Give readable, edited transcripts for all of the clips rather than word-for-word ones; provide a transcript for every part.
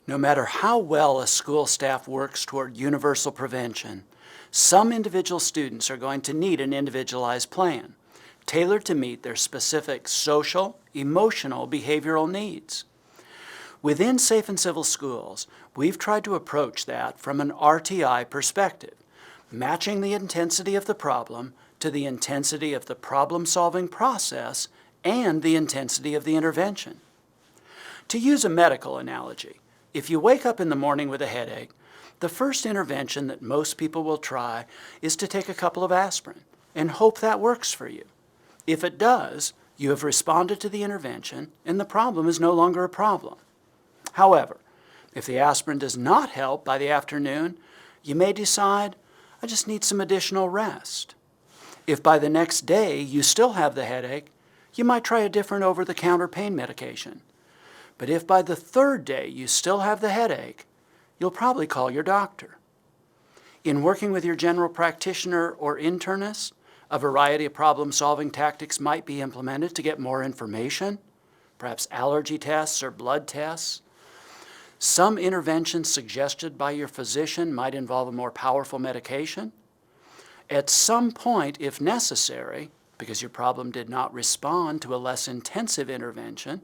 No matter how well a school staff works toward universal prevention, some individual students are going to need an individualized plan, tailored to meet their specific social, emotional, behavioral needs. Within Safe and Civil Schools, we've tried to approach that from an RTI perspective, matching the intensity of the problem to the intensity of the problem-solving process and the intensity of the intervention. To use a medical analogy, if you wake up in the morning with a headache, the first intervention that most people will try is to take a couple of aspirin and hope that works for you. If it does, you have responded to the intervention and the problem is no longer a problem. However, if the aspirin does not help by the afternoon, you may decide, I just need some additional rest. If by the next day you still have the headache, you might try a different over-the-counter pain medication. But if by the third day you still have the headache, you'll probably call your doctor. In working with your general practitioner or internist, a variety of problem-solving tactics might be implemented to get more information, perhaps allergy tests or blood tests. Some interventions suggested by your physician might involve a more powerful medication. At some point, if necessary, because your problem did not respond to a less intensive intervention,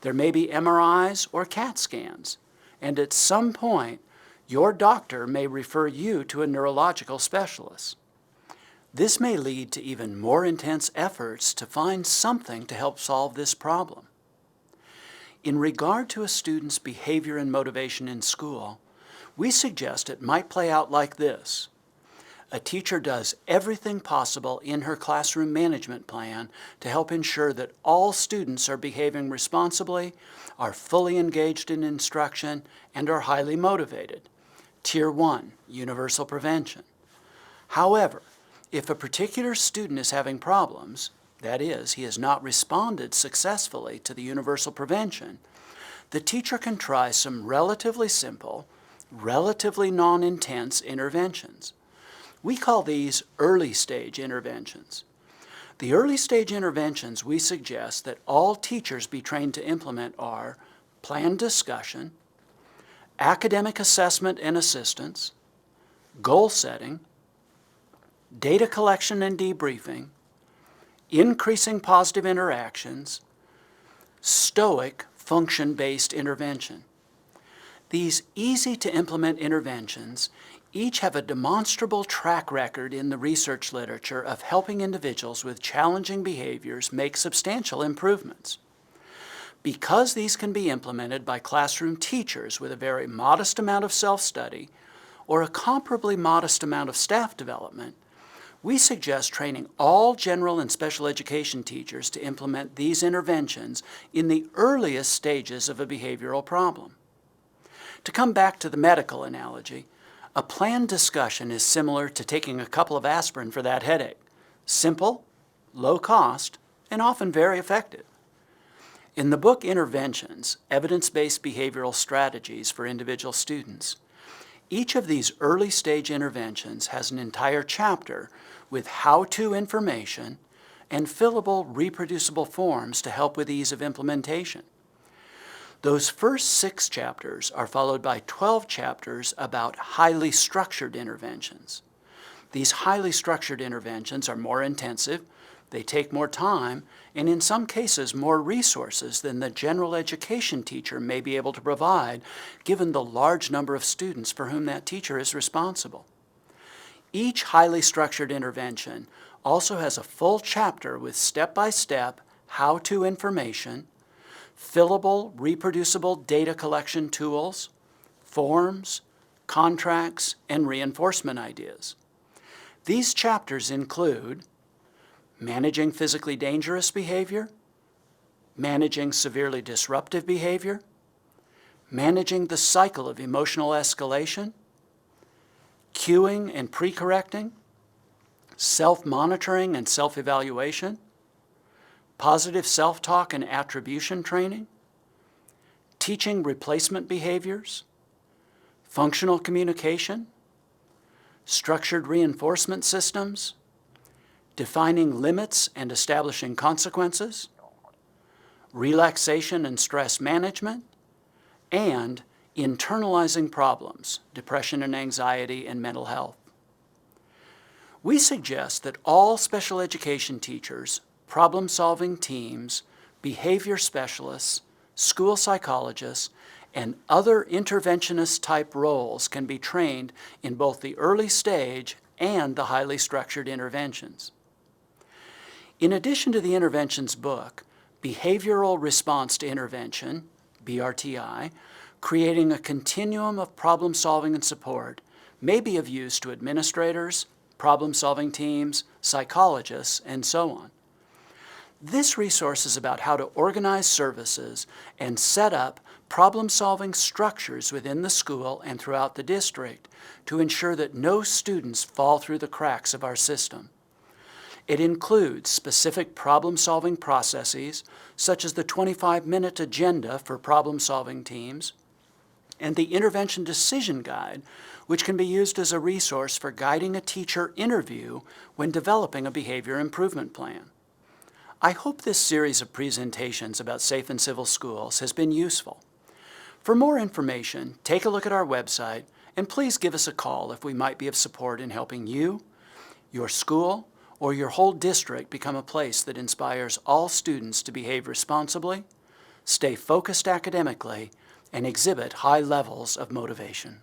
there may be MRIs or CAT scans, and at some point, your doctor may refer you to a neurological specialist. This may lead to even more intense efforts to find something to help solve this problem. In regard to a student's behavior and motivation in school, we suggest it might play out like this. A teacher does everything possible in her classroom management plan to help ensure that all students are behaving responsibly, are fully engaged in instruction, and are highly motivated. Tier 1, universal prevention. However, if a particular student is having problems, that is, he has not responded successfully to the universal prevention, the teacher can try some relatively simple, relatively non-intense interventions. We call these early stage interventions. The early stage interventions we suggest that all teachers be trained to implement are planned discussion, academic assessment and assistance, goal setting, data collection and debriefing, increasing positive interactions, stoic function-based intervention. These easy-to-implement interventions each have a demonstrable track record in the research literature of helping individuals with challenging behaviors make substantial improvements. Because these can be implemented by classroom teachers with a very modest amount of self-study or a comparably modest amount of staff development, we suggest training all general and special education teachers to implement these interventions in the earliest stages of a behavioral problem. To come back to the medical analogy, a planned discussion is similar to taking a couple of aspirin for that headache. Simple, low cost, and often very effective. In the book Interventions, Evidence-Based Behavioral Strategies for Individual Students, each of these early stage interventions has an entire chapter with how-to information and fillable, reproducible forms to help with ease of implementation. Those first 6 chapters are followed by 12 chapters about highly structured interventions. These highly structured interventions are more intensive, they take more time, and in some cases more resources than the general education teacher may be able to provide, given the large number of students for whom that teacher is responsible. Each highly structured intervention also has a full chapter with step-by-step how-to information, fillable, reproducible data collection tools, forms, contracts, and reinforcement ideas. These chapters include managing physically dangerous behavior, managing severely disruptive behavior, managing the cycle of emotional escalation, cueing and pre-correcting, self-monitoring and self-evaluation, positive self-talk and attribution training, teaching replacement behaviors, functional communication, structured reinforcement systems, defining limits and establishing consequences, relaxation and stress management, and internalizing problems, depression and anxiety, and mental health. We suggest that all special education teachers, problem-solving teams, behavior specialists, school psychologists, and other interventionist-type roles can be trained in both the early stage and the highly structured interventions. In addition to the interventions book, Behavioral Response to Intervention, BRTI, creating a continuum of problem-solving and support, may be of use to administrators, problem-solving teams, psychologists, and so on. This resource is about how to organize services and set up problem-solving structures within the school and throughout the district to ensure that no students fall through the cracks of our system. It includes specific problem-solving processes, such as the 25-minute agenda for problem-solving teams, and the Intervention Decision Guide, which can be used as a resource for guiding a teacher interview when developing a behavior improvement plan. I hope this series of presentations about safe and civil schools has been useful. For more information, take a look at our website, and please give us a call if we might be of support in helping you, your school, or your whole district become a place that inspires all students to behave responsibly, stay focused academically, and exhibit high levels of motivation.